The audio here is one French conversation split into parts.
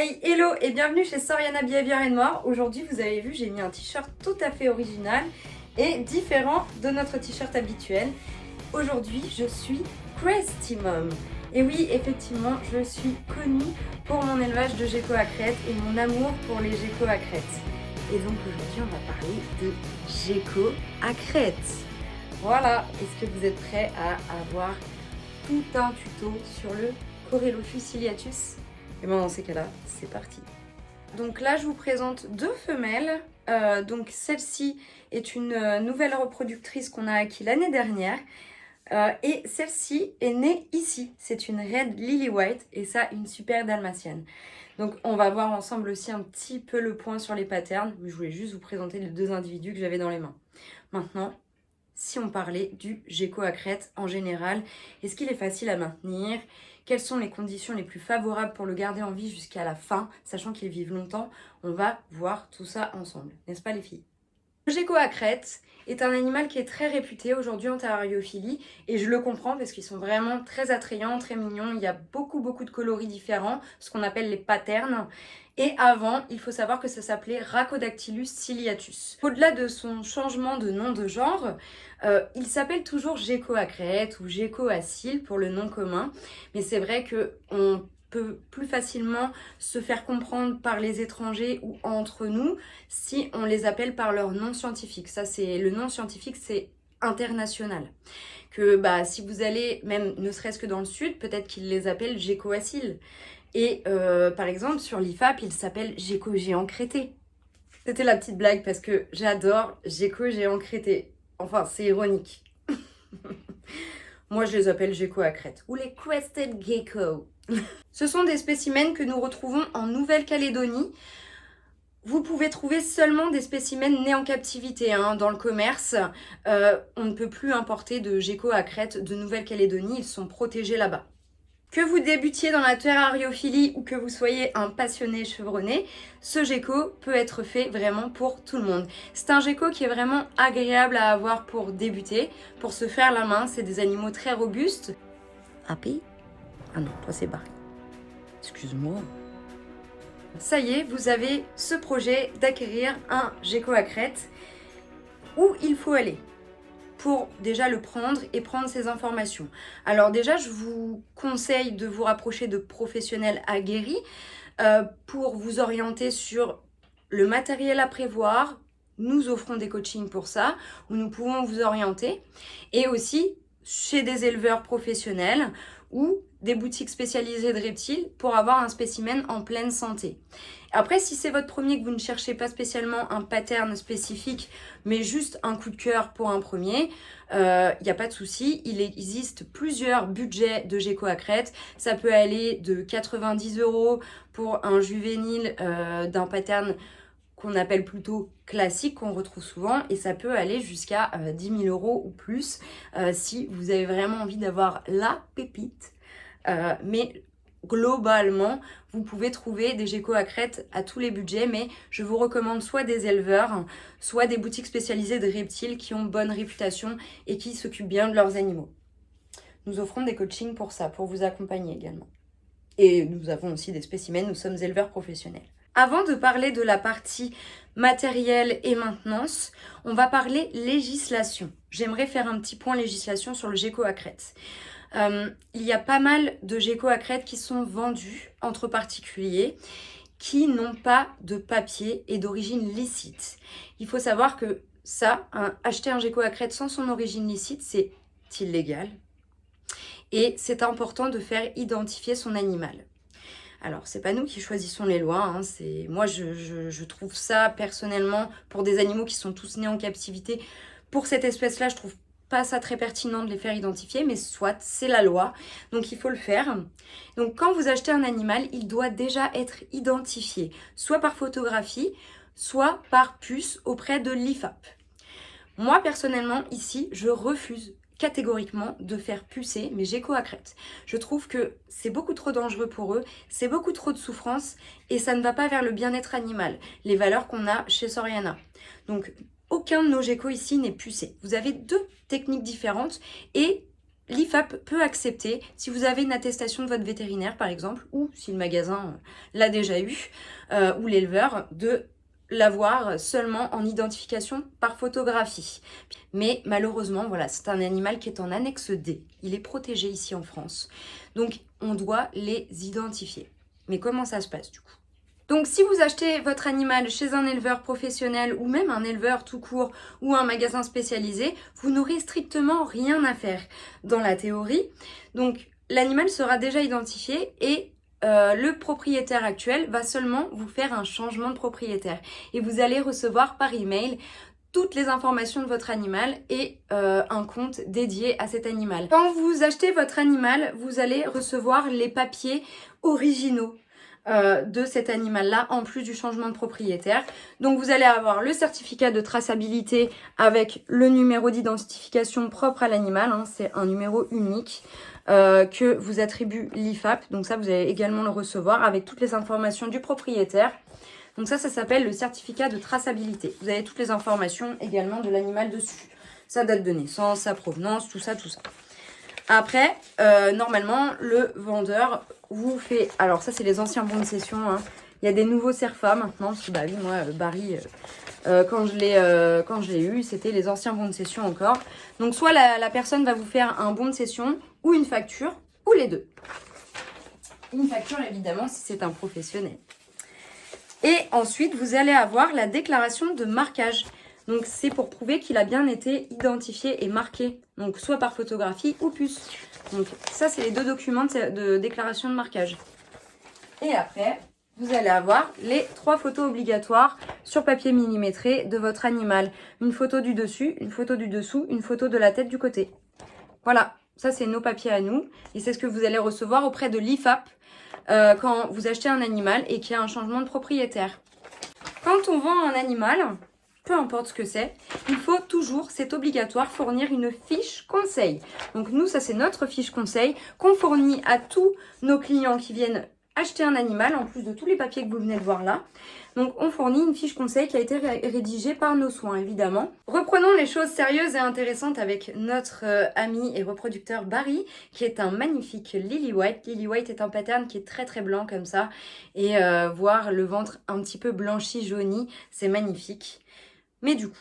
Hey, hello et bienvenue chez Soriana Behavior More. Aujourd'hui, vous avez vu, j'ai mis un t-shirt tout à fait original et différent de notre t-shirt habituel. Aujourd'hui, je suis Cresty Mom. Et oui, effectivement, je suis connue pour mon élevage de geckos à crête et mon amour pour les geckos à crête. Et donc aujourd'hui, on va parler de geckos à crête. Voilà, est-ce que vous êtes prêts à avoir tout un tuto sur le Corelophus ciliatus? Et bien dans ces cas-là, c'est parti. Donc là, je vous présente deux femelles. Donc celle-ci est une nouvelle reproductrice qu'on a acquis l'année dernière. Et celle-ci est née ici. C'est une Red Lily White et ça, une super dalmatienne. Donc on va voir ensemble aussi un petit peu le point sur les patterns. Je voulais juste vous présenter les deux individus que j'avais dans les mains. Maintenant, si on parlait du gecko à crête en général, est-ce qu'il est facile à maintenir? Quelles sont les conditions les plus favorables pour le garder en vie jusqu'à la fin, sachant qu'ils vivent longtemps? On va voir tout ça ensemble, n'est-ce pas les filles? Le gecko à crête est un animal qui est très réputé aujourd'hui en terrariophilie et je le comprends parce qu'ils sont vraiment très attrayants, très mignons. Il y a beaucoup de coloris différents, ce qu'on appelle les patterns. Et avant, il faut savoir que ça s'appelait Rhacodactylus ciliatus. Au-delà de son changement de nom de genre, il s'appelle toujours gecko à crête ou gecko à cils pour le nom commun. Mais c'est vrai qu'on peut plus facilement se faire comprendre par les étrangers ou entre nous si on les appelle par leur nom scientifique. Ça, c'est le nom scientifique, c'est international. Que si vous allez, même ne serait-ce que dans le sud, peut-être qu'ils les appellent gecko à cils. Et par exemple, sur l'IFAP, il s'appelle gecko géant crété. C'était la petite blague parce que j'adore gecko géant crété. Enfin, c'est ironique. Moi, je les appelle gecko à crête. Ou les crested gecko. Ce sont des spécimens que nous retrouvons en Nouvelle-Calédonie. Vous pouvez trouver seulement des spécimens nés en captivité dans le commerce. On ne peut plus importer de geckos à crête de Nouvelle-Calédonie. Ils sont protégés là-bas. Que vous débutiez dans la terrariophilie ou que vous soyez un passionné chevronné, ce gecko peut être fait vraiment pour tout le monde. C'est un gecko qui est vraiment agréable à avoir pour débuter, pour se faire la main. C'est des animaux très robustes. Happy? Ah non, toi c'est Barry. Excuse-moi. Ça y est, vous avez ce projet d'acquérir un gecko à crête. Où il faut aller pour déjà le prendre et prendre ses informations. Alors déjà, je vous conseille de vous rapprocher de professionnels aguerris pour vous orienter sur le matériel à prévoir. Nous offrons des coachings pour ça, où nous pouvons vous orienter. Et aussi chez des éleveurs professionnels ou des boutiques spécialisées de reptiles pour avoir un spécimen en pleine santé. Après, si c'est votre premier, que vous ne cherchez pas spécialement un pattern spécifique, mais juste un coup de cœur pour un premier, il n'y a pas de souci. Il existe plusieurs budgets de gecko à crête. Ça peut aller de 90 € pour un juvénile d'un pattern qu'on appelle plutôt classique, qu'on retrouve souvent, et ça peut aller jusqu'à 10 000 € ou plus si vous avez vraiment envie d'avoir la pépite. Mais globalement, vous pouvez trouver des geckos à crête à tous les budgets, mais je vous recommande soit des éleveurs, soit des boutiques spécialisées de reptiles qui ont bonne réputation et qui s'occupent bien de leurs animaux. Nous offrons des coachings pour ça, pour vous accompagner également. Et nous avons aussi des spécimens, nous sommes éleveurs professionnels. Avant de parler de la partie matériel et maintenance, on va parler législation. J'aimerais faire un petit point législation sur le gecko à crête. Il y a pas mal de geckos à crête qui sont vendus entre particuliers qui n'ont pas de papier et d'origine licite. Il faut savoir que ça, acheter un gecko à crête sans son origine licite, c'est illégal. Et c'est important de faire identifier son animal. Alors, c'est pas nous qui choisissons les lois, moi je trouve ça personnellement, pour des animaux qui sont tous nés en captivité, pour cette espèce-là, je trouve pas ça très pertinent de les faire identifier, mais soit, c'est la loi, donc il faut le faire. Donc quand vous achetez un animal, il doit déjà être identifié, soit par photographie, soit par puce auprès de l'IFAP. Moi personnellement, ici, je refuse catégoriquement de faire pucer mes geckos à crête. Je trouve que c'est beaucoup trop dangereux pour eux, c'est beaucoup trop de souffrance et ça ne va pas vers le bien-être animal, les valeurs qu'on a chez Soriana. Donc aucun de nos geckos ici n'est pucé. Vous avez deux techniques différentes et l'IFAP peut accepter, si vous avez une attestation de votre vétérinaire par exemple, ou si le magasin l'a déjà eu, ou l'éleveur, de l'avoir seulement en identification par photographie. Mais malheureusement, voilà, c'est un animal qui est en annexe D. Il est protégé ici en France. Donc, on doit les identifier. Mais comment ça se passe du coup? Donc si vous achetez votre animal chez un éleveur professionnel ou même un éleveur tout court ou un magasin spécialisé, vous n'aurez strictement rien à faire dans la théorie. Donc l'animal sera déjà identifié et le propriétaire actuel va seulement vous faire un changement de propriétaire. Et vous allez recevoir par email toutes les informations de votre animal et un compte dédié à cet animal. Quand vous achetez votre animal, vous allez recevoir les papiers originaux de cet animal-là, en plus du changement de propriétaire. Donc vous allez avoir le certificat de traçabilité avec le numéro d'identification propre à l'animal, hein, c'est un numéro unique que vous attribue l'IFAP. Donc ça, vous allez également le recevoir avec toutes les informations du propriétaire. Donc ça s'appelle le certificat de traçabilité. Vous avez toutes les informations également de l'animal dessus. Sa date de naissance, sa provenance, tout ça, tout ça. Après, normalement, le vendeur vous fait... Alors ça, c'est les anciens bons de cession. Hein. Il y a des nouveaux CERFA maintenant. Parce que bah oui, moi, Barry, quand je l'ai eu, c'était les anciens bons de cession encore. Donc soit la personne va vous faire un bon de cession ou une facture, ou les deux. Une facture, évidemment, si c'est un professionnel. Et ensuite, vous allez avoir la déclaration de marquage. Donc, c'est pour prouver qu'il a bien été identifié et marqué. Donc, soit par photographie ou puce. Donc, ça, c'est les deux documents de déclaration de marquage. Et après, vous allez avoir les 3 photos obligatoires sur papier millimétré de votre animal. Une photo du dessus, une photo du dessous, une photo de la tête du côté. Voilà, ça, c'est nos papiers à nous. Et c'est ce que vous allez recevoir auprès de l'IFAP quand vous achetez un animal et qu'il y a un changement de propriétaire. Quand on vend un animal, peu importe ce que c'est, il faut toujours, c'est obligatoire, fournir une fiche conseil. Donc nous, ça c'est notre fiche conseil qu'on fournit à tous nos clients qui viennent acheter un animal, en plus de tous les papiers que vous venez de voir là. Donc on fournit une fiche conseil qui a été rédigée par nos soins, évidemment. Reprenons les choses sérieuses et intéressantes avec notre ami et reproducteur Barry, qui est un magnifique Lily White. Lily White est un pattern qui est très très blanc comme ça, et voir le ventre un petit peu blanchi, jauni, c'est magnifique. Mais du coup,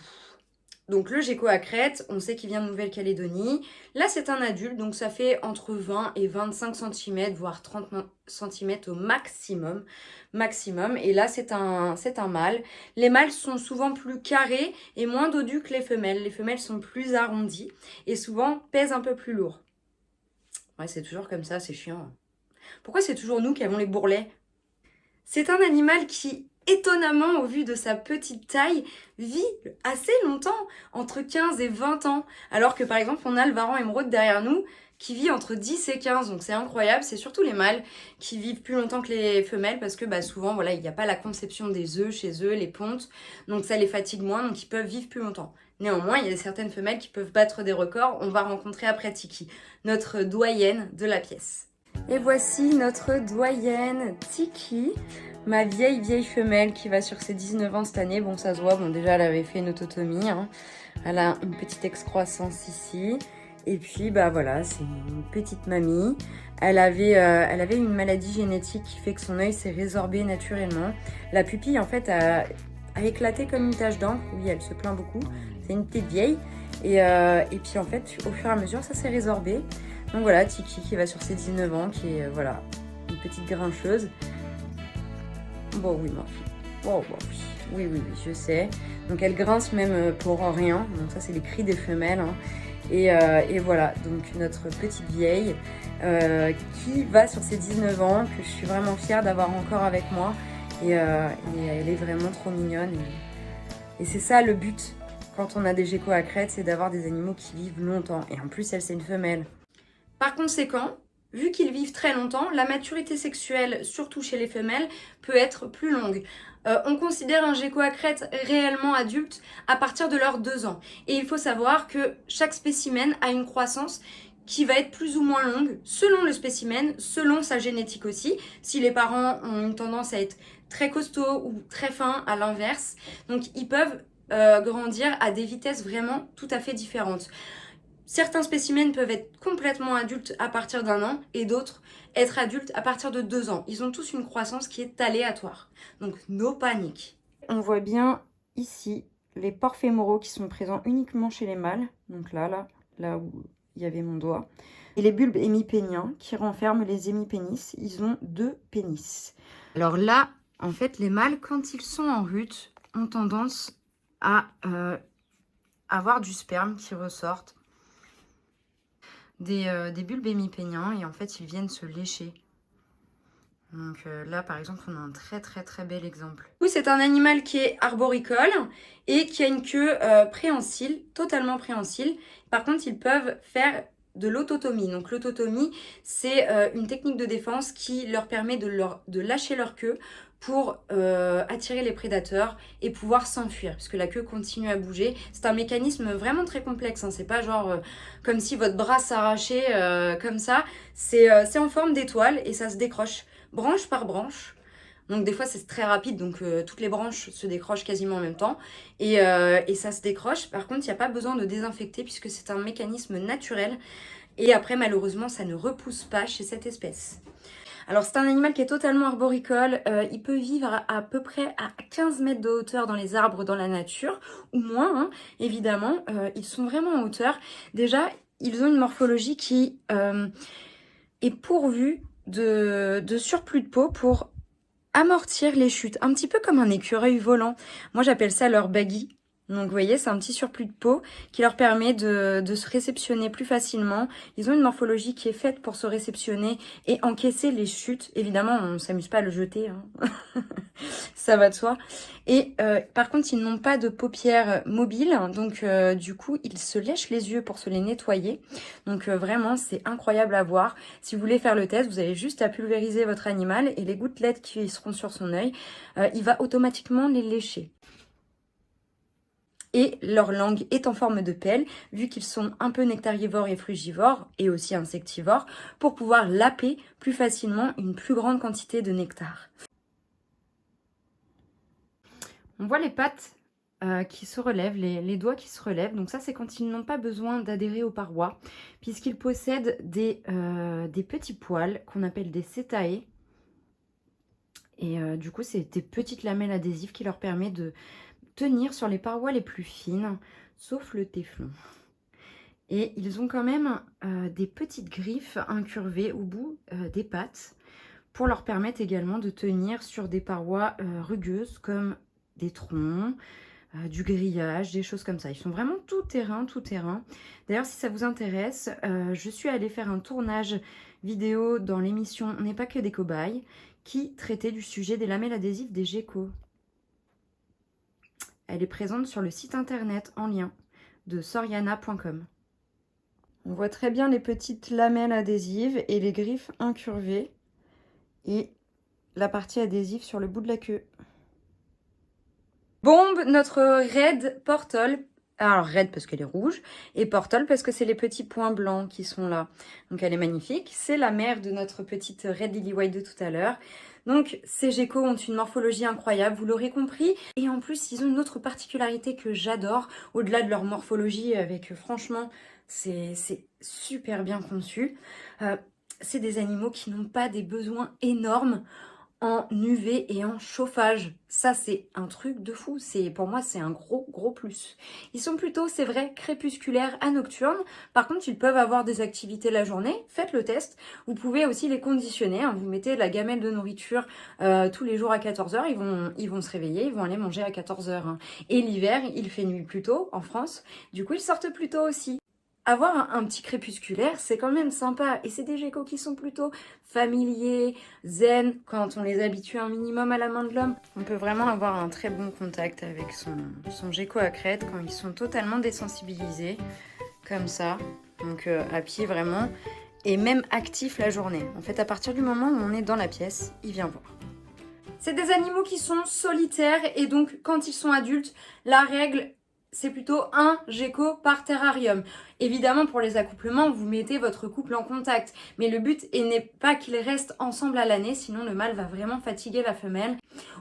donc le gecko à crête, on sait qu'il vient de Nouvelle-Calédonie. Là, c'est un adulte, donc ça fait entre 20 et 25 cm, voire 30 cm au maximum. Et là, c'est un mâle. Les mâles sont souvent plus carrés et moins dodus que les femelles. Les femelles sont plus arrondies et souvent pèsent un peu plus lourd. Ouais, c'est toujours comme ça, c'est chiant. Pourquoi c'est toujours nous qui avons les bourrelets? C'est un animal qui, étonnamment, au vu de sa petite taille, vit assez longtemps, entre 15 et 20 ans. Alors que par exemple, on a le Varan émeraude derrière nous, qui vit entre 10 et 15. Donc c'est incroyable, c'est surtout les mâles qui vivent plus longtemps que les femelles, parce que bah, souvent, voilà, il n'y a pas la conception des œufs chez eux, les pontes, donc ça les fatigue moins, donc ils peuvent vivre plus longtemps. Néanmoins, il y a certaines femelles qui peuvent battre des records. On va rencontrer après Tiki, notre doyenne de la pièce. Et voici notre doyenne Tiki, ma vieille femelle qui va sur ses 19 ans cette année. Bon, ça se voit, bon déjà elle avait fait une autotomie, hein. Elle a une petite excroissance ici. Et puis bah voilà, c'est une petite mamie. Elle avait une maladie génétique qui fait que son œil s'est résorbé naturellement. La pupille en fait a éclaté comme une tache d'encre. Oui, elle se plaint beaucoup. C'est une petite vieille. Et puis en fait, au fur et à mesure, ça s'est résorbé. Donc voilà, Tiki qui va sur ses 19 ans, qui est voilà, une petite grincheuse. Bon oui, ma fille. Oh bon, oui, je sais. Donc elle grince même pour rien. Donc ça c'est les cris des femelles. Hein. Et voilà, donc notre petite vieille qui va sur ses 19 ans, que je suis vraiment fière d'avoir encore avec moi. Et elle est vraiment trop mignonne. Et c'est ça le but quand on a des geckos à crête, c'est d'avoir des animaux qui vivent longtemps. Et en plus, elle c'est une femelle. Par conséquent, vu qu'ils vivent très longtemps, la maturité sexuelle, surtout chez les femelles, peut être plus longue. On considère un gecko à crête réellement adulte à partir de leurs 2 ans. Et il faut savoir que chaque spécimen a une croissance qui va être plus ou moins longue selon le spécimen, selon sa génétique aussi. Si les parents ont une tendance à être très costauds ou très fins, à l'inverse. Donc ils peuvent grandir à des vitesses vraiment tout à fait différentes. Certains spécimens peuvent être complètement adultes à partir d'1 an et d'autres être adultes à partir de 2 ans. Ils ont tous une croissance qui est aléatoire. Donc, no panique. On voit bien ici les pores fémoraux qui sont présents uniquement chez les mâles. Donc là où il y avait mon doigt. Et les bulbes hémipéniens qui renferment les hémipénis. Ils ont 2 pénis. Alors là, en fait, les mâles, quand ils sont en rut, ont tendance à avoir du sperme qui ressortent des bulbes hémipéniens et en fait, ils viennent se lécher. Donc là, par exemple, on a un très bel exemple. Oui, c'est un animal qui est arboricole et qui a une queue préhensile, totalement préhensile. Par contre, ils peuvent faire de l'autotomie. Donc l'autotomie, c'est une technique de défense qui leur permet de lâcher leur queue pour attirer les prédateurs et pouvoir s'enfuir, parce que la queue continue à bouger. C'est un mécanisme vraiment très complexe, hein. C'est pas genre comme si votre bras s'arrachait comme ça. C'est en forme d'étoile et ça se décroche branche par branche. Donc des fois c'est très rapide, donc toutes les branches se décrochent quasiment en même temps. Et ça se décroche. Par contre, il n'y a pas besoin de désinfecter puisque c'est un mécanisme naturel. Et après, malheureusement, ça ne repousse pas chez cette espèce. Alors c'est un animal qui est totalement arboricole, il peut vivre à peu près à 15 mètres de hauteur dans les arbres, dans la nature, ou moins, hein, évidemment, ils sont vraiment en hauteur. Déjà, ils ont une morphologie qui est pourvue de surplus de peau pour amortir les chutes, un petit peu comme un écureuil volant. Moi j'appelle ça leur baggy. Donc vous voyez, c'est un petit surplus de peau qui leur permet de se réceptionner plus facilement. Ils ont une morphologie qui est faite pour se réceptionner et encaisser les chutes. Évidemment, on ne s'amuse pas à le jeter, hein. Ça va de soi. Et par contre, ils n'ont pas de paupières mobiles. Donc du coup, ils se lèchent les yeux pour se les nettoyer. Donc vraiment, c'est incroyable à voir. Si vous voulez faire le test, vous avez juste à pulvériser votre animal et les gouttelettes qui seront sur son œil, il va automatiquement les lécher. Et leur langue est en forme de pelle, vu qu'ils sont un peu nectarivores et frugivores, et aussi insectivores, pour pouvoir laper plus facilement une plus grande quantité de nectar. On voit les pattes qui se relèvent, les doigts qui se relèvent. Donc ça, c'est quand ils n'ont pas besoin d'adhérer aux parois, puisqu'ils possèdent des petits poils qu'on appelle des setae. Et du coup, c'est des petites lamelles adhésives qui leur permettent de tenir sur les parois les plus fines, sauf le téflon. Et ils ont quand même des petites griffes incurvées au bout des pattes pour leur permettre également de tenir sur des parois rugueuses comme des troncs, du grillage, des choses comme ça. Ils sont vraiment tout terrain, tout terrain. D'ailleurs, si ça vous intéresse, je suis allée faire un tournage vidéo dans l'émission On n'est pas que des cobayes qui traitait du sujet des lamelles adhésives des geckos. Elle est présente sur le site internet en lien de soriana.com. On voit très bien les petites lamelles adhésives et les griffes incurvées et la partie adhésive sur le bout de la queue. Bombe, notre Red Portal. Alors Red parce qu'elle est rouge et Portal parce que c'est les petits points blancs qui sont là. Donc elle est magnifique. C'est la mère de notre petite Red Lily White de tout à l'heure. Donc ces geckos ont une morphologie incroyable, vous l'aurez compris. Et en plus, ils ont une autre particularité que j'adore, au-delà de leur morphologie, avec franchement, c'est super bien conçu. C'est des animaux qui n'ont pas des besoins énormes en UV et en chauffage. Ça, c'est un truc de fou. Pour moi, c'est un gros plus. Ils sont plutôt, c'est vrai, crépusculaires à nocturnes. Par contre, ils peuvent avoir des activités la journée. Faites le test. Vous pouvez aussi les conditionner, hein. Vous mettez de la gamelle de nourriture tous les jours à 14h. Ils vont se réveiller, ils vont aller manger à 14h, hein. Et l'hiver, il fait nuit plus tôt en France. Du coup, ils sortent plus tôt aussi. Avoir un petit crépusculaire, c'est quand même sympa. Et c'est des geckos qui sont plutôt familiers, zen, quand on les habitue un minimum à la main de l'homme. On peut vraiment avoir un très bon contact avec son gecko à crête quand ils sont totalement désensibilisés, comme ça. Donc à pied vraiment, et même actifs la journée. En fait, à partir du moment où on est dans la pièce, il vient voir. C'est des animaux qui sont solitaires et donc quand ils sont adultes, la règle, c'est plutôt un gecko par terrarium. Évidemment, pour les accouplements, vous mettez votre couple en contact. Mais le but n'est pas qu'ils restent ensemble à l'année, sinon le mâle va vraiment fatiguer la femelle.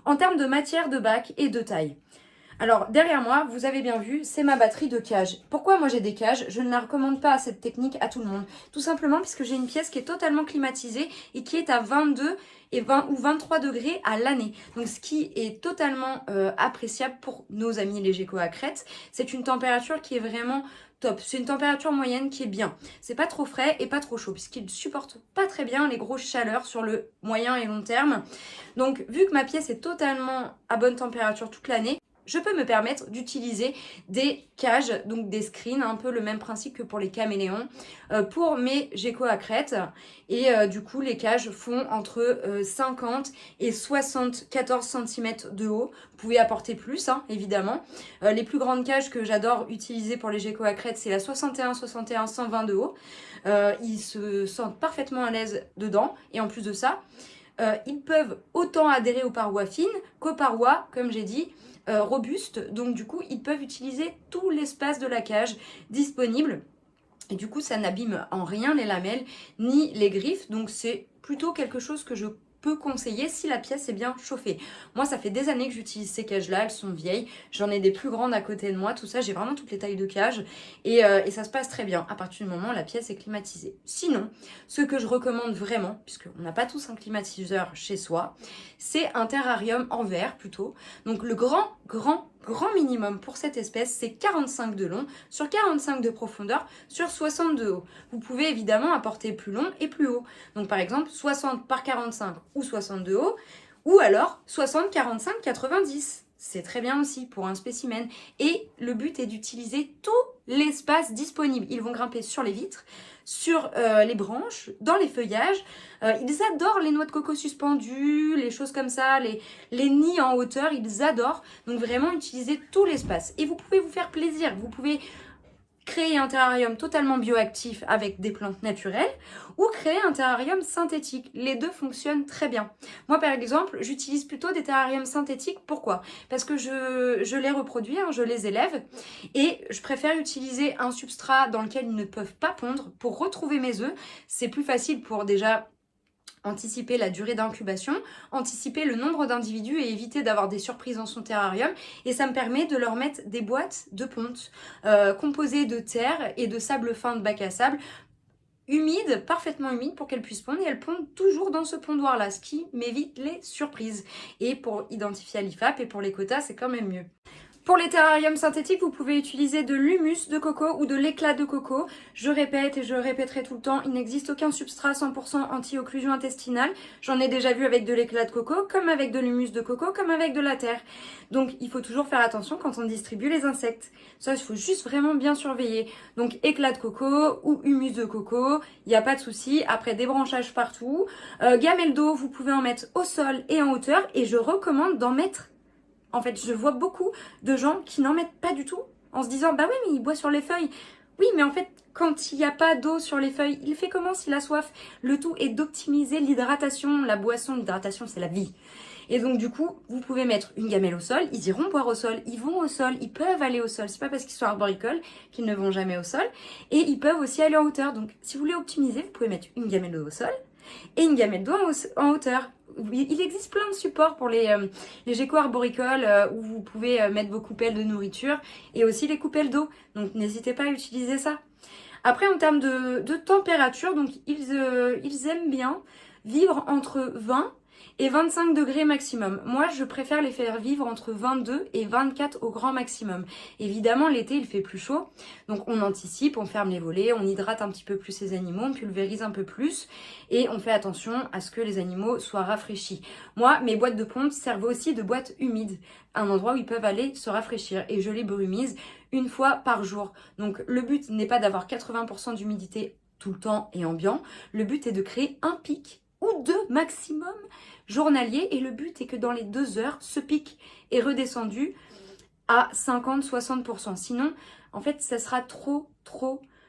En termes de matière de bac et de taille. Alors derrière moi, vous avez bien vu, c'est ma batterie de cage. Pourquoi moi j'ai des cages? Je ne la recommande pas cette technique à tout le monde. Tout simplement puisque j'ai une pièce qui est totalement climatisée et qui est à 22 et 20 ou 23 degrés à l'année. Donc ce qui est totalement appréciable pour nos amis les geckos à crête. C'est une température qui est vraiment top. C'est une température moyenne qui est bien. C'est pas trop frais et pas trop chaud puisqu'ils supportent pas très bien les grosses chaleurs sur le moyen et long terme. Donc vu que ma pièce est totalement à bonne température toute l'année, je peux me permettre d'utiliser des cages, donc des screens, un peu le même principe que pour les caméléons, pour mes geckos à crête. Et du coup, les cages font entre 50 et 74 cm de haut. Vous pouvez apporter plus, hein, évidemment. Les plus grandes cages que j'adore utiliser pour les geckos à crête, c'est la 61 120 de haut. Ils se sentent parfaitement à l'aise dedans. Et en plus de ça, ils peuvent autant adhérer aux parois fines qu'aux parois, comme j'ai dit, robustes. Donc du coup, ils peuvent utiliser tout l'espace de la cage disponible. Et du coup, ça n'abîme en rien les lamelles ni les griffes. Donc c'est plutôt quelque chose que je peux conseiller si la pièce est bien chauffée. Moi, ça fait des années que j'utilise ces cages-là. Elles sont vieilles. J'en ai des plus grandes à côté de moi. Tout ça, j'ai vraiment toutes les tailles de cage. Et ça se passe très bien à partir du moment où la pièce est climatisée. Sinon, ce que je recommande vraiment, puisqu'on n'a pas tous un climatiseur chez soi, c'est un terrarium en verre plutôt. Donc le grand minimum pour cette espèce, c'est 45 de long sur 45 de profondeur sur 60 de haut. Vous pouvez évidemment apporter plus long et plus haut. Donc par exemple 60 par 45 ou 60 de haut, ou alors 60, 45, 90. C'est très bien aussi pour un spécimen. Et le but est d'utiliser tout l'espace disponible. Ils vont grimper sur les vitres, sur les branches, dans les feuillages. Ils adorent les noix de coco suspendues, les choses comme ça, les nids en hauteur, ils adorent. Donc vraiment utiliser tout l'espace. Et vous pouvez vous faire plaisir. Vous pouvez créer un terrarium totalement bioactif avec des plantes naturelles ou créer un terrarium synthétique. Les deux fonctionnent très bien. Moi, par exemple, j'utilise plutôt des terrariums synthétiques. Pourquoi? Parce que je les reproduis, hein, je les élève et je préfère utiliser un substrat dans lequel ils ne peuvent pas pondre pour retrouver mes œufs. C'est plus facile pour déjà anticiper la durée d'incubation, anticiper le nombre d'individus et éviter d'avoir des surprises dans son terrarium. Et ça me permet de leur mettre des boîtes de ponte composées de terre et de sable fin de bac à sable, humides, parfaitement humides pour qu'elles puissent pondre. Et elles pondent toujours dans ce pondoir-là, ce qui m'évite les surprises. Et pour identifier à l'IFAP et pour les quotas, c'est quand même mieux. Pour les terrariums synthétiques, vous pouvez utiliser de l'humus de coco ou de l'éclat de coco. Je répète et je répéterai tout le temps, il n'existe aucun substrat 100% anti-occlusion intestinale. J'en ai déjà vu avec de l'éclat de coco, comme avec de l'humus de coco, comme avec de la terre. Donc il faut toujours faire attention quand on distribue les insectes. Ça, il faut juste vraiment bien surveiller. Donc éclat de coco ou humus de coco, il n'y a pas de souci. Après, débranchage partout. Gamelle d'eau, vous pouvez en mettre au sol et en hauteur. Et je recommande d'en mettre. En fait, je vois beaucoup de gens qui n'en mettent pas du tout en se disant « Bah oui, mais il boit sur les feuilles ». Oui, mais en fait, quand il n'y a pas d'eau sur les feuilles, il fait comment s'il a soif? Le tout est d'optimiser l'hydratation. La boisson, l'hydratation, c'est la vie. Et donc, du coup, vous pouvez mettre une gamelle au sol. Ils iront boire au sol, ils vont au sol, ils peuvent aller au sol. C'est pas parce qu'ils sont arboricoles qu'ils ne vont jamais au sol. Et ils peuvent aussi aller en hauteur. Donc, si vous voulez optimiser, vous pouvez mettre une gamelle d'eau au sol et une gamelle d'eau en hauteur. Il existe plein de supports pour les geckos arboricoles où vous pouvez mettre vos coupelles de nourriture et aussi les coupelles d'eau. Donc n'hésitez pas à utiliser ça. Après, en termes de température, donc ils aiment bien vivre entre 20 et 25 degrés maximum. Moi, je préfère les faire vivre entre 22 et 24 au grand maximum. Évidemment, l'été, il fait plus chaud. Donc, on anticipe, on ferme les volets, on hydrate un petit peu plus les animaux, on pulvérise un peu plus et on fait attention à ce que les animaux soient rafraîchis. Moi, mes boîtes de ponte servent aussi de boîtes humides, un endroit où ils peuvent aller se rafraîchir et je les brumise une fois par jour. Donc, le but n'est pas d'avoir 80% d'humidité tout le temps et ambiant. Le but est de créer un pic ou deux maximum journalier et le but est que dans les 2 heures, ce pic est redescendu à 50-60%. Sinon, en fait, ça sera trop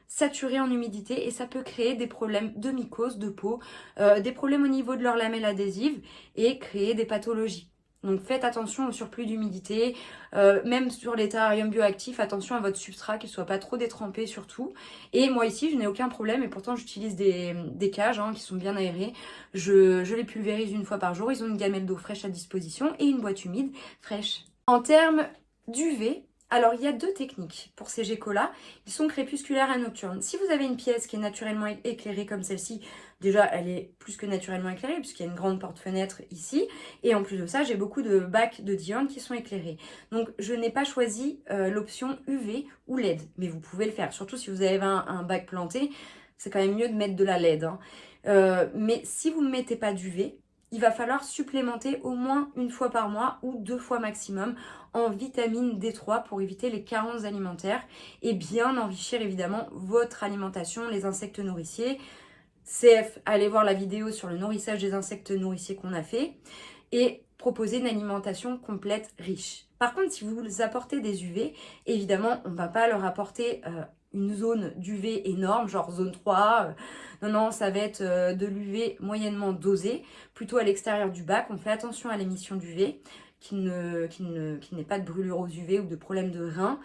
saturé en humidité et ça peut créer des problèmes de mycose, de peau, des problèmes au niveau de leurs lamelles adhésives et créer des pathologies. Donc faites attention au surplus d'humidité, même sur les terrariums bioactifs, attention à votre substrat qu'il ne soit pas trop détrempé surtout. Et moi ici, je n'ai aucun problème et pourtant j'utilise des cages qui sont bien aérées. Je les pulvérise une fois par jour, ils ont une gamelle d'eau fraîche à disposition et une boîte humide fraîche. En termes d'UV, alors il y a deux techniques pour ces geckos-là. Ils sont crépusculaires et nocturnes. Si vous avez une pièce qui est naturellement éclairée comme celle-ci, déjà elle est plus que naturellement éclairée puisqu'il y a une grande porte-fenêtre ici. Et en plus de ça, j'ai beaucoup de bacs de diode qui sont éclairés. Donc je n'ai pas choisi l'option UV ou LED, mais vous pouvez le faire. Surtout si vous avez un bac planté, c'est quand même mieux de mettre de la LED. Hein. Mais si vous ne mettez pas d'UV, il va falloir supplémenter au moins une fois par mois ou 2 fois maximum en vitamine D3 pour éviter les carences alimentaires et bien enrichir évidemment votre alimentation, les insectes nourriciers. CF, allez voir la vidéo sur le nourrissage des insectes nourriciers qu'on a fait et proposer une alimentation complète riche. Par contre, si vous apportez des UV, évidemment, on ne va pas leur apporter une zone d'UV énorme, genre zone 3. Non, ça va être de l'UV moyennement dosé, plutôt à l'extérieur du bac. On fait attention à l'émission d'UV, qu'il n'ait pas de brûlure aux UV ou de problème de rein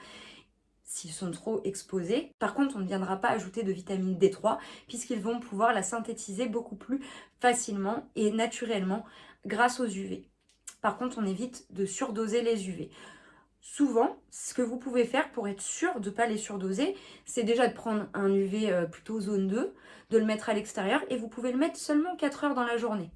s'ils sont trop exposés. Par contre, on ne viendra pas ajouter de vitamine D3 puisqu'ils vont pouvoir la synthétiser beaucoup plus facilement et naturellement grâce aux UV. Par contre, on évite de surdoser les UV. Souvent, ce que vous pouvez faire pour être sûr de ne pas les surdoser, c'est déjà de prendre un UV plutôt zone 2, de le mettre à l'extérieur et vous pouvez le mettre seulement 4 heures dans la journée.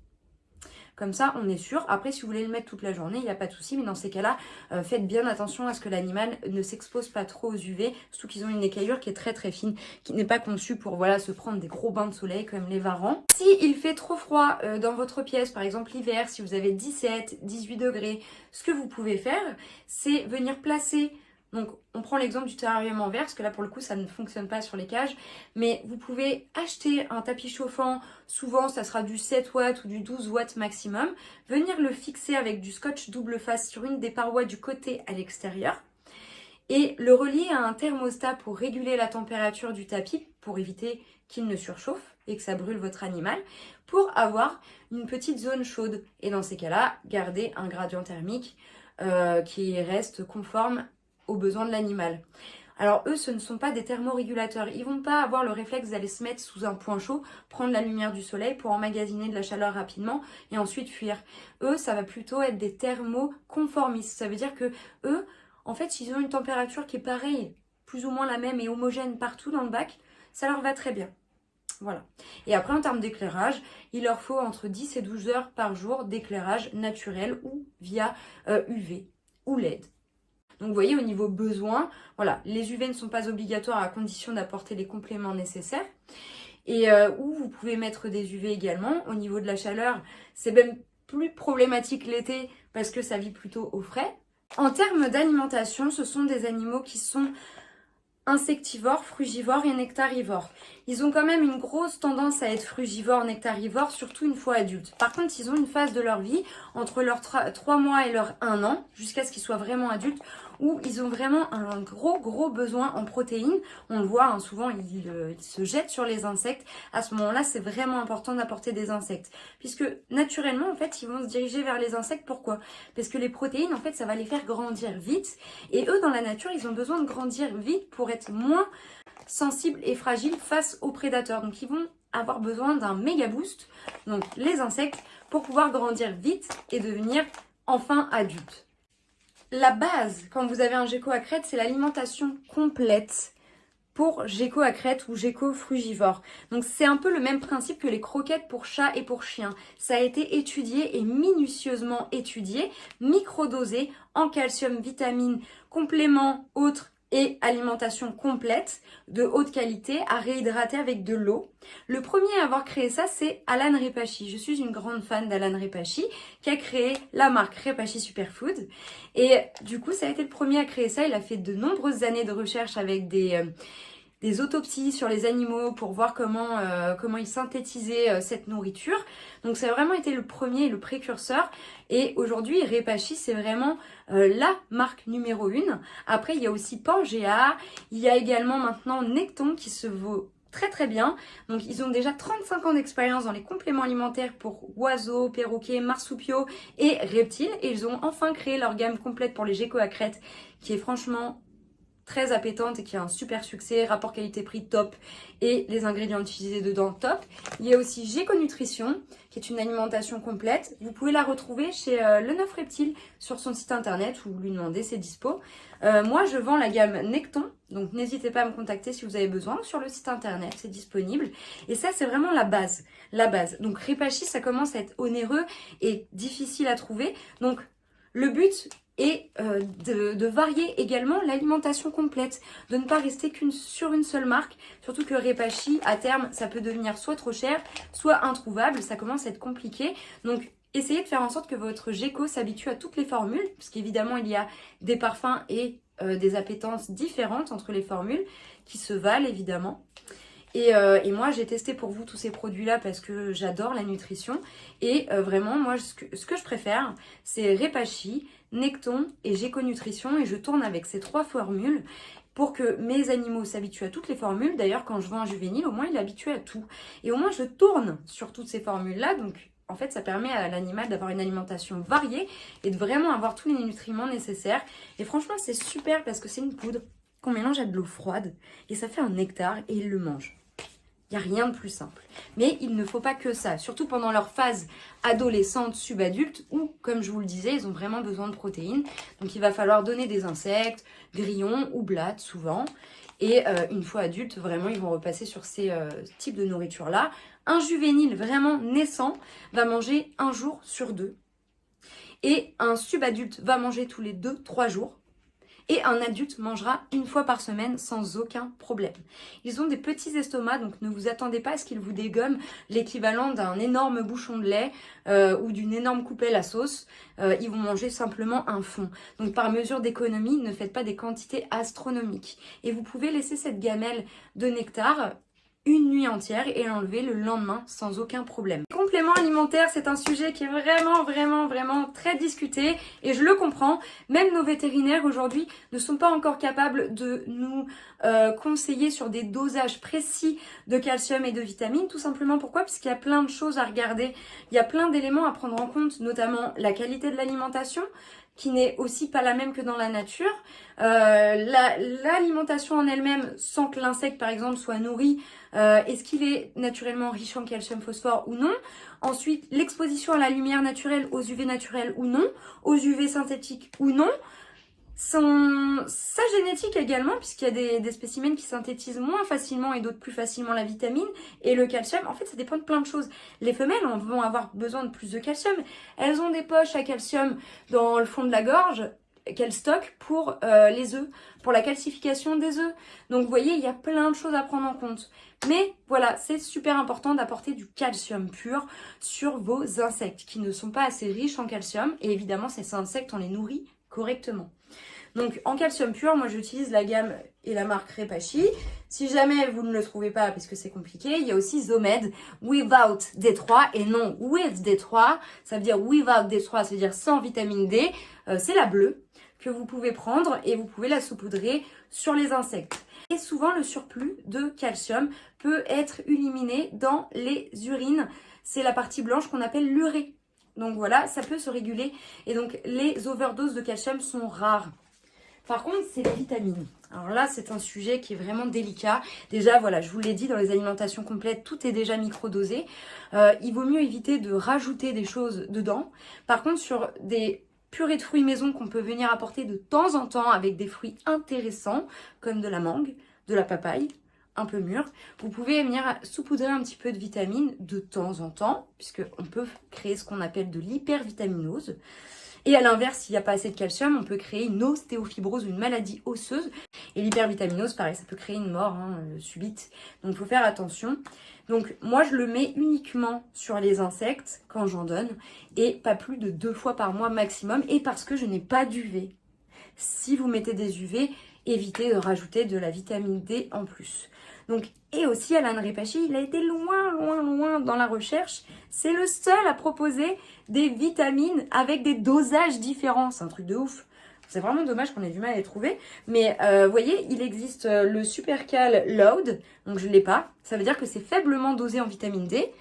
Comme ça, on est sûr. Après, si vous voulez le mettre toute la journée, il n'y a pas de souci. Mais dans ces cas-là, faites bien attention à ce que l'animal ne s'expose pas trop aux UV. Surtout qu'ils ont une écaillure qui est très très fine, qui n'est pas conçue pour voilà, se prendre des gros bains de soleil comme les varans. Si il fait trop froid dans votre pièce, par exemple l'hiver, si vous avez 17, 18 degrés, ce que vous pouvez faire, c'est venir placer... Donc, on prend l'exemple du terrarium en verre, parce que là, pour le coup, ça ne fonctionne pas sur les cages. Mais vous pouvez acheter un tapis chauffant. Souvent, ça sera du 7 watts ou du 12 watts maximum. Venir le fixer avec du scotch double face sur une des parois du côté à l'extérieur. Et le relier à un thermostat pour réguler la température du tapis, pour éviter qu'il ne surchauffe et que ça brûle votre animal, pour avoir une petite zone chaude. Et dans ces cas-là, garder un gradient thermique qui reste conforme aux besoins de l'animal. Alors eux, ce ne sont pas des thermorégulateurs. Ils vont pas avoir le réflexe d'aller se mettre sous un point chaud, prendre la lumière du soleil pour emmagasiner de la chaleur rapidement et ensuite fuir. Eux, ça va plutôt être des thermoconformistes. Ça veut dire que eux, en fait, ils ont une température qui est pareille, plus ou moins la même et homogène partout dans le bac. Ça leur va très bien. Voilà. Et après, en termes d'éclairage, il leur faut entre 10 et 12 heures par jour d'éclairage naturel ou via UV ou LED. Donc vous voyez, au niveau besoin, voilà, les UV ne sont pas obligatoires à condition d'apporter les compléments nécessaires. Et où vous pouvez mettre des UV également. Au niveau de la chaleur, c'est même plus problématique l'été parce que ça vit plutôt au frais. En termes d'alimentation, ce sont des animaux qui sont insectivores, frugivores et nectarivores. Ils ont quand même une grosse tendance à être frugivores, nectarivores, surtout une fois adultes. Par contre, ils ont une phase de leur vie, entre leurs 3 mois et leurs 1 an, jusqu'à ce qu'ils soient vraiment adultes, où ils ont vraiment un gros besoin en protéines. On le voit, hein, souvent ils se jettent sur les insectes. À ce moment-là, c'est vraiment important d'apporter des insectes. Puisque naturellement, en fait, ils vont se diriger vers les insectes. Pourquoi? Parce que les protéines, en fait, ça va les faire grandir vite. Et eux, dans la nature, ils ont besoin de grandir vite pour être moins sensibles et fragiles face aux prédateurs. Donc ils vont avoir besoin d'un méga boost, donc les insectes, pour pouvoir grandir vite et devenir enfin adultes. La base, quand vous avez un gecko à crête, c'est l'alimentation complète pour gecko à crête ou gecko frugivore. Donc c'est un peu le même principe que les croquettes pour chat et pour chien. Ça a été étudié et minutieusement étudié, microdosé en calcium, vitamines, compléments, autres et alimentation complète de haute qualité à réhydrater avec de l'eau. Le premier à avoir créé ça, c'est Alan Repashi. Je suis une grande fan d'Alan Repashi qui a créé la marque Repashi Superfood. Et du coup, ça a été le premier à créer ça. Il a fait de nombreuses années de recherche avec des autopsies sur les animaux pour voir comment ils synthétisaient cette nourriture. Donc ça a vraiment été le premier et le précurseur. Et aujourd'hui, Repashi, c'est vraiment la marque numéro 1. Après, il y a aussi Pangea. Il y a également maintenant Necton qui se vaut très bien. Donc ils ont déjà 35 ans d'expérience dans les compléments alimentaires pour oiseaux, perroquets, marsupiaux et reptiles. Et ils ont enfin créé leur gamme complète pour les geckos à crête qui est franchement très appétante et qui a un super succès, rapport qualité-prix top et les ingrédients utilisés dedans top. Il y a aussi Géco-Nutrition qui est une alimentation complète. Vous pouvez la retrouver chez Le Neuf Reptile sur son site internet ou lui demander, c'est dispo. Moi je vends la gamme Necton, donc n'hésitez pas à me contacter si vous avez besoin. Sur le site internet c'est disponible et ça c'est vraiment la base. Donc Repashy ça commence à être onéreux et difficile à trouver, donc le but est de varier également l'alimentation complète, de ne pas rester sur une seule marque, surtout que Repashy, à terme, ça peut devenir soit trop cher, soit introuvable, ça commence à être compliqué. Donc, essayez de faire en sorte que votre Géco s'habitue à toutes les formules, parce qu'évidemment, il y a des parfums et des appétences différentes entre les formules, qui se valent évidemment. Et moi, j'ai testé pour vous tous ces produits-là parce que j'adore la nutrition. Et vraiment, moi, ce que je préfère, c'est Repashy, Necton et Géco-Nutrition. Et je tourne avec ces 3 formules pour que mes animaux s'habituent à toutes les formules. D'ailleurs, quand je vends un juvénile, au moins, il est habitué à tout. Et au moins, je tourne sur toutes ces formules-là. Donc, en fait, ça permet à l'animal d'avoir une alimentation variée et de vraiment avoir tous les nutriments nécessaires. Et franchement, c'est super parce que c'est une poudre qu'on mélange à de l'eau froide et ça fait un nectar et il le mange. Il n'y a rien de plus simple. Mais il ne faut pas que ça, surtout pendant leur phase adolescente, subadulte, où, comme je vous le disais, ils ont vraiment besoin de protéines. Donc il va falloir donner des insectes, grillons ou blattes souvent. Et une fois adultes, vraiment, ils vont repasser sur ces types de nourriture-là. Un juvénile vraiment naissant va manger 1 jour sur 2. Et un subadulte va manger tous les 2-3 jours. Et un adulte mangera 1 fois par semaine sans aucun problème. Ils ont des petits estomacs, donc ne vous attendez pas à ce qu'ils vous dégomment l'équivalent d'un énorme bouchon de lait ou d'une énorme coupelle à sauce. Ils vont manger simplement un fond. Donc par mesure d'économie, ne faites pas des quantités astronomiques. Et vous pouvez laisser cette gamelle de nectar 1 nuit entière et l'enlever le lendemain sans aucun problème. Complément alimentaire, c'est un sujet qui est vraiment très discuté et je le comprends. Même nos vétérinaires aujourd'hui ne sont pas encore capables de nous conseiller sur des dosages précis de calcium et de vitamines. Tout simplement pourquoi? Parce qu'il y a plein de choses à regarder. Il y a plein d'éléments à prendre en compte, notamment la qualité de l'alimentation, qui n'est aussi pas la même que dans la nature. L'alimentation en elle-même, sans que l'insecte par exemple soit nourri, est-ce qu'il est naturellement riche en calcium, phosphore ou non? Ensuite, l'exposition à la lumière naturelle, aux UV naturels ou non, aux UV synthétiques ou non. Sa génétique également, puisqu'il y a des spécimens qui synthétisent moins facilement et d'autres plus facilement la vitamine et le calcium. En fait, ça dépend de plein de choses. Les femelles vont avoir besoin de plus de calcium. Elles ont des poches à calcium dans le fond de la gorge qu'elles stockent pour les œufs, pour la calcification des œufs. Donc vous voyez, il y a plein de choses à prendre en compte. Mais voilà, c'est super important d'apporter du calcium pur sur vos insectes qui ne sont pas assez riches en calcium. Et évidemment, ces insectes, on les nourrit correctement. Donc en calcium pur, moi j'utilise la gamme et la marque Repashy. Si jamais vous ne le trouvez pas parce que c'est compliqué, il y a aussi Zomed Without D3 et non With D3. Ça veut dire Without D3, ça veut dire sans vitamine D. C'est la bleue que vous pouvez prendre et vous pouvez la saupoudrer sur les insectes. Et souvent le surplus de calcium peut être éliminé dans les urines. C'est la partie blanche qu'on appelle l'urée. Donc voilà, ça peut se réguler et donc les overdoses de calcium sont rares. Par contre, c'est les vitamines. Alors là, c'est un sujet qui est vraiment délicat. Déjà, voilà, je vous l'ai dit, dans les alimentations complètes, tout est déjà microdosé. Il vaut mieux éviter de rajouter des choses dedans. Par contre, sur des purées de fruits maison qu'on peut venir apporter de temps en temps avec des fruits intéressants, comme de la mangue, de la papaye, un peu mûre, vous pouvez venir saupoudrer un petit peu de vitamines de temps en temps, puisqu'on peut créer ce qu'on appelle de l'hypervitaminose. Et à l'inverse, s'il n'y a pas assez de calcium, on peut créer une ostéofibrose, une maladie osseuse. Et l'hypervitaminose, pareil, ça peut créer une mort subite. Donc il faut faire attention. Donc moi, je le mets uniquement sur les insectes quand j'en donne. Et pas plus de 2 fois par mois maximum. Et parce que je n'ai pas d'UV. Si vous mettez des UV, évitez de rajouter de la vitamine D en plus. Donc, et aussi Alan Repashy, il a été loin dans la recherche. C'est le seul à proposer des vitamines avec des dosages différents. C'est un truc de ouf. C'est vraiment dommage qu'on ait du mal à les trouver. Mais vous voyez, il existe le Supercal Load. Donc je ne l'ai pas. Ça veut dire que c'est faiblement dosé en vitamine D.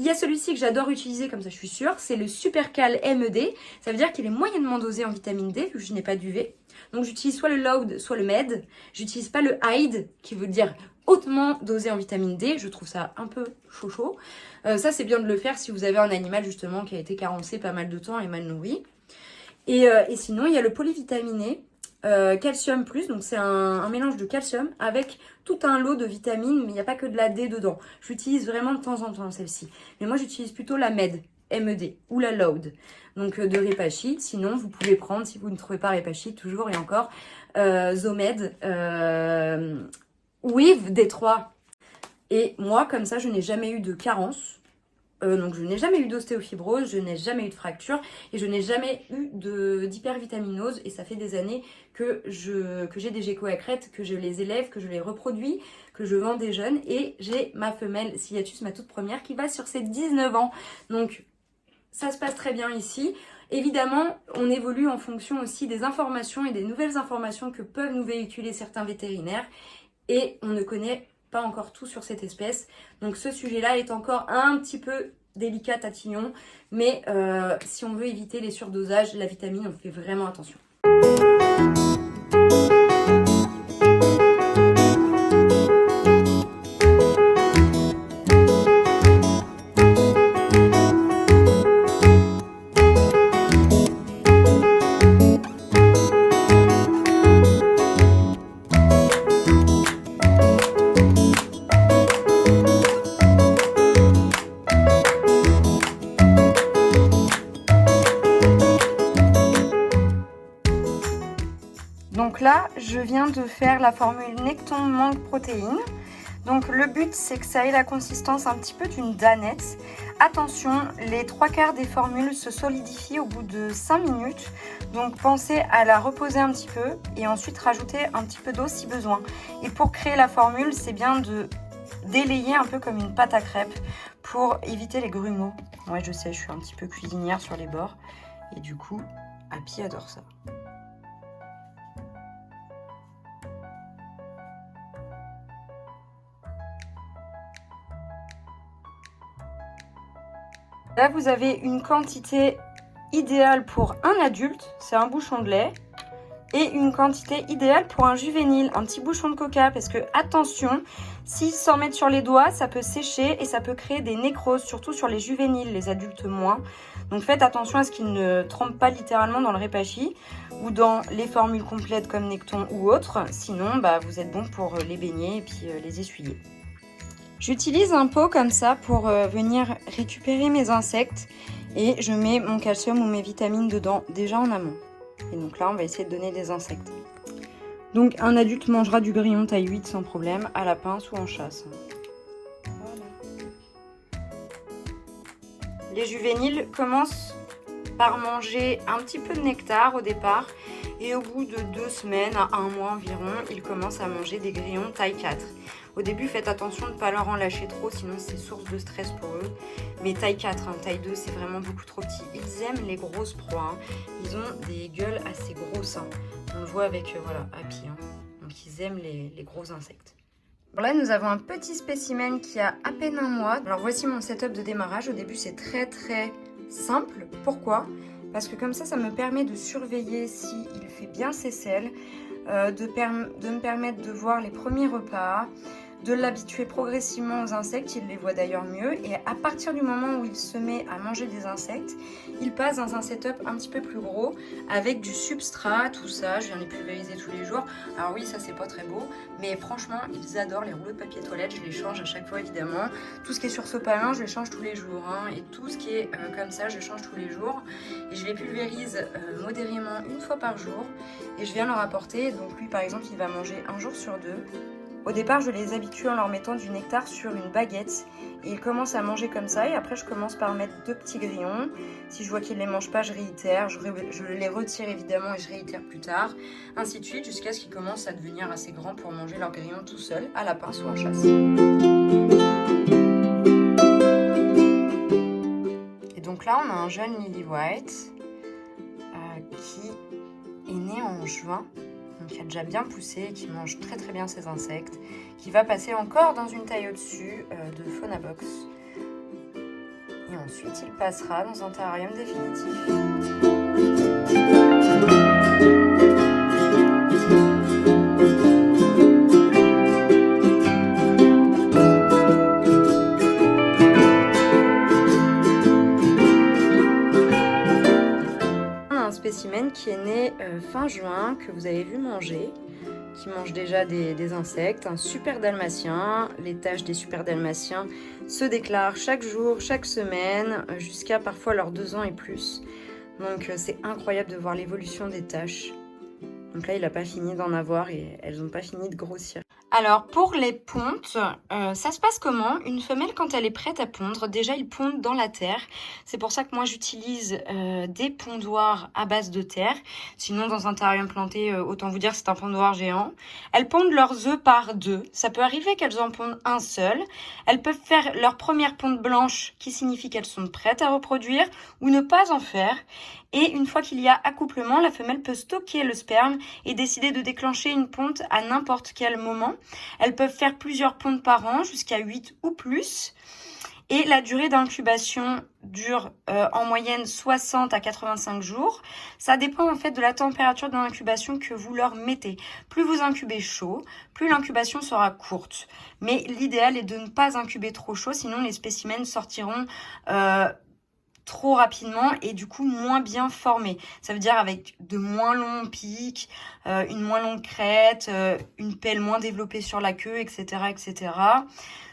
Il y a celui-ci que j'adore utiliser, comme ça je suis sûre, c'est le Supercal MED. Ça veut dire qu'il est moyennement dosé en vitamine D, vu que je n'ai pas d'UV. Donc j'utilise soit le Load, soit le Med. J'utilise pas le Hide, qui veut dire hautement dosé en vitamine D. Je trouve ça un peu chaud. Ça, c'est bien de le faire si vous avez un animal justement qui a été carencé pas mal de temps et mal nourri. Et sinon, il y a le polyvitaminé. Calcium plus, donc c'est un mélange de calcium avec tout un lot de vitamines, mais il n'y a pas que de la D dedans. J'utilise vraiment de temps en temps celle-ci. Mais moi j'utilise plutôt la MED, MED ou la Load, donc de Repashy. Sinon vous pouvez prendre, si vous ne trouvez pas Repashy, toujours et encore, Zomed, With D3. Et moi comme ça je n'ai jamais eu de carence. Donc je n'ai jamais eu d'ostéofibrose, je n'ai jamais eu de fracture et je n'ai jamais eu d'hypervitaminose et ça fait des années que j'ai des gécoacrètes, que je les élève, que je les reproduis, que je vends des jeunes et j'ai ma femelle Sciatus, ma toute première, qui va sur ses 19 ans. Donc ça se passe très bien ici. Évidemment, on évolue en fonction aussi des informations et des nouvelles informations que peuvent nous véhiculer certains vétérinaires et on ne connaît pas encore tout sur cette espèce. Donc ce sujet-là est encore un petit peu délicat, tatillon, mais si on veut éviter les surdosages, la vitamine, on fait vraiment attention. Donc là, je viens de faire la formule Necton mangue protéine. Donc le but, c'est que ça ait la consistance un petit peu d'une danette. Attention, les 3/4 des formules se solidifient au bout de 5 minutes. Donc pensez à la reposer un petit peu et ensuite rajouter un petit peu d'eau si besoin. Et pour créer la formule, c'est bien de délayer un peu comme une pâte à crêpes pour éviter les grumeaux. Ouais, je sais, je suis un petit peu cuisinière sur les bords. Et du coup, Happy adore ça. Là, vous avez une quantité idéale pour un adulte, c'est un bouchon de lait, et une quantité idéale pour un juvénile, un petit bouchon de coca, parce que attention, s'ils s'en mettent sur les doigts, ça peut sécher et ça peut créer des nécroses, surtout sur les juvéniles, les adultes moins. Donc faites attention à ce qu'ils ne trempent pas littéralement dans le Repashy ou dans les formules complètes comme Necton ou autres, sinon vous êtes bon pour les baigner et puis les essuyer. J'utilise un pot comme ça pour venir récupérer mes insectes et je mets mon calcium ou mes vitamines dedans déjà en amont. Et donc là, on va essayer de donner des insectes. Donc un adulte mangera du grillon taille 8 sans problème, à la pince ou en chasse. Voilà. Les juvéniles commencent par manger un petit peu de nectar au départ et au bout de 2 semaines à 1 mois environ, ils commencent à manger des grillons taille 4. Au début, faites attention de ne pas leur en lâcher trop, sinon c'est source de stress pour eux. Mais taille 4, taille 2, c'est vraiment beaucoup trop petit. Ils aiment les grosses proies, ils ont des gueules assez grosses. On le voit avec Happy. Donc ils aiment les gros insectes. Bon, là, nous avons un petit spécimen qui a à peine 1 mois. Alors voici mon setup de démarrage. Au début, c'est très simple. Pourquoi ? Parce que comme ça me permet de surveiller s'il fait bien ses selles, de me permettre de voir les premiers repas, de l'habituer progressivement aux insectes, il les voit d'ailleurs mieux, et à partir du moment où il se met à manger des insectes, il passe dans un setup un petit peu plus gros, avec du substrat, tout ça, je viens les pulvériser tous les jours. Alors oui, ça c'est pas très beau, mais franchement, ils adorent les rouleaux de papier toilette, je les change à chaque fois évidemment. Tout ce qui est sur sopalin, je les change tous les jours, et tout ce qui est comme ça, je change tous les jours. Et je les pulvérise modérément 1 fois par jour, et je viens leur apporter, donc lui par exemple, il va manger 1 jour sur 2. Au départ, je les habitue en leur mettant du nectar sur une baguette et ils commencent à manger comme ça. Et après, je commence par mettre 2 petits grillons. Si je vois qu'ils ne les mangent pas, je réitère. Je les retire évidemment et je réitère plus tard. Ainsi de suite, jusqu'à ce qu'ils commencent à devenir assez grands pour manger leurs grillons tout seuls, à la pince ou en chasse. Et donc là, on a un jeune Lily White qui est né en juin. Qui a déjà bien poussé, qui mange très bien ses insectes, qui va passer encore dans une taille au-dessus de Faunabox. Et ensuite, il passera dans un terrarium définitif. Spécimen qui est né fin juin, que vous avez vu manger, qui mange déjà des insectes, un super dalmatien. Les taches des super dalmatiens se déclarent chaque jour, chaque semaine, jusqu'à parfois leurs 2 ans et plus. Donc c'est incroyable de voir l'évolution des taches. Donc là, il n'a pas fini d'en avoir et elles n'ont pas fini de grossir. Alors, pour les pontes, ça se passe comment? Une femelle, quand elle est prête à pondre, déjà, ils pondent dans la terre. C'est pour ça que moi, j'utilise des pondoirs à base de terre. Sinon, dans un terrarium planté, autant vous dire que c'est un pondoir géant. Elles pondent leurs œufs par 2. Ça peut arriver qu'elles en pondent un seul. Elles peuvent faire leur première ponte blanche, qui signifie qu'elles sont prêtes à reproduire, ou ne pas en faire. Et une fois qu'il y a accouplement, la femelle peut stocker le sperme et décider de déclencher une ponte à n'importe quel moment. Elles peuvent faire plusieurs pontes par an, jusqu'à 8 ou plus. Et la durée d'incubation dure en moyenne 60 à 85 jours. Ça dépend en fait de la température d'incubation que vous leur mettez. Plus vous incubez chaud, plus l'incubation sera courte. Mais l'idéal est de ne pas incuber trop chaud, sinon les spécimens sortiront trop rapidement et du coup moins bien formés. Ça veut dire avec de moins longs pics, une moins longue crête, une pelle moins développée sur la queue, etc., etc.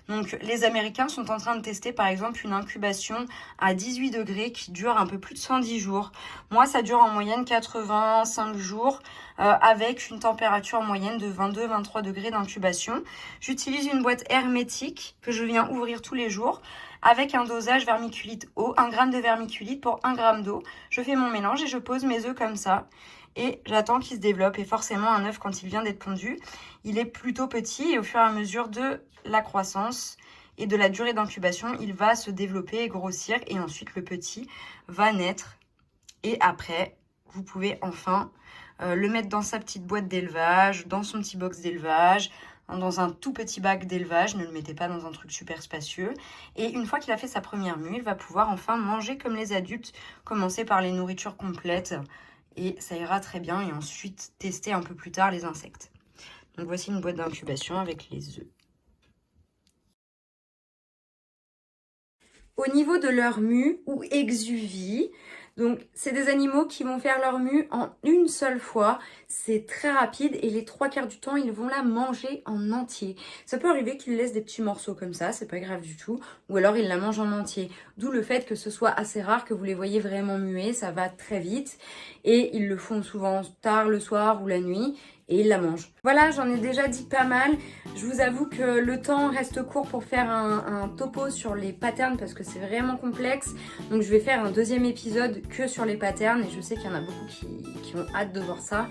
Donc les Américains sont en train de tester par exemple une incubation à 18 degrés qui dure un peu plus de 110 jours. Moi ça dure en moyenne 85 jours avec une température moyenne de 22-23 degrés d'incubation. J'utilise une boîte hermétique que je viens ouvrir tous les jours avec un dosage vermiculite eau, 1 g de vermiculite pour 1 g d'eau. Je fais mon mélange et je pose mes œufs comme ça. Et j'attends qu'il se développe. Et forcément, un œuf, quand il vient d'être pondu, il est plutôt petit. Et au fur et à mesure de la croissance et de la durée d'incubation, il va se développer et grossir. Et ensuite, le petit va naître. Et après, vous pouvez enfin le mettre dans sa petite boîte d'élevage, dans son petit box d'élevage, dans un tout petit bac d'élevage, ne le mettez pas dans un truc super spacieux. Et une fois qu'il a fait sa première mue, il va pouvoir enfin manger comme les adultes, commencer par les nourritures complètes. Et ça ira très bien. Et ensuite, tester un peu plus tard les insectes. Donc voici une boîte d'incubation avec les œufs. Au niveau de leur mue ou exuvie, donc c'est des animaux qui vont faire leur mue en une seule fois. C'est très rapide et les 3/4 du temps, ils vont la manger en entier. Ça peut arriver qu'ils laissent des petits morceaux comme ça, c'est pas grave du tout. Ou alors ils la mangent en entier. D'où le fait que ce soit assez rare que vous les voyez vraiment muer, ça va très vite. Et ils le font souvent tard le soir ou la nuit. Et ils la mangent. Voilà, j'en ai déjà dit pas mal. Je vous avoue que le temps reste court pour faire un topo sur les patterns parce que c'est vraiment complexe. Donc je vais faire un 2e épisode que sur les patterns et je sais qu'il y en a beaucoup qui ont hâte de voir ça.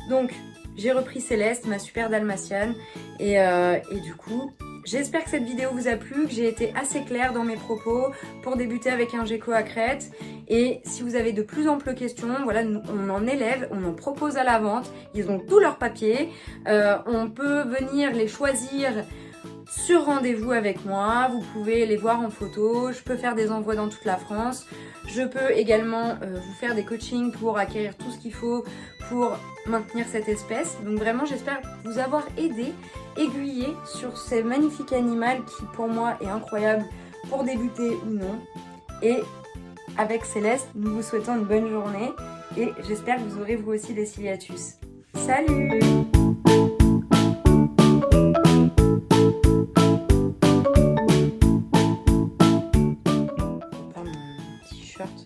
Donc j'ai repris Céleste, ma super dalmatienne et du coup... J'espère que cette vidéo vous a plu, que j'ai été assez claire dans mes propos pour débuter avec un gecko à crête. Et si vous avez de plus amples questions, voilà, on en élève, on en propose à la vente. Ils ont tous leurs papiers. On peut venir les choisir sur rendez-vous avec moi. Vous pouvez les voir en photo. Je peux faire des envois dans toute la France. Je peux également vous faire des coachings pour acquérir tout ce qu'il faut pour maintenir cette espèce. Donc vraiment, j'espère vous avoir aidé, aiguillé sur ces magnifiques animaux qui pour moi est incroyable pour débuter ou non. Et avec Céleste, nous vous souhaitons une bonne journée et j'espère que vous aurez vous aussi des ciliatus. Salut! Mon t-shirt,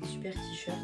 un super t-shirt.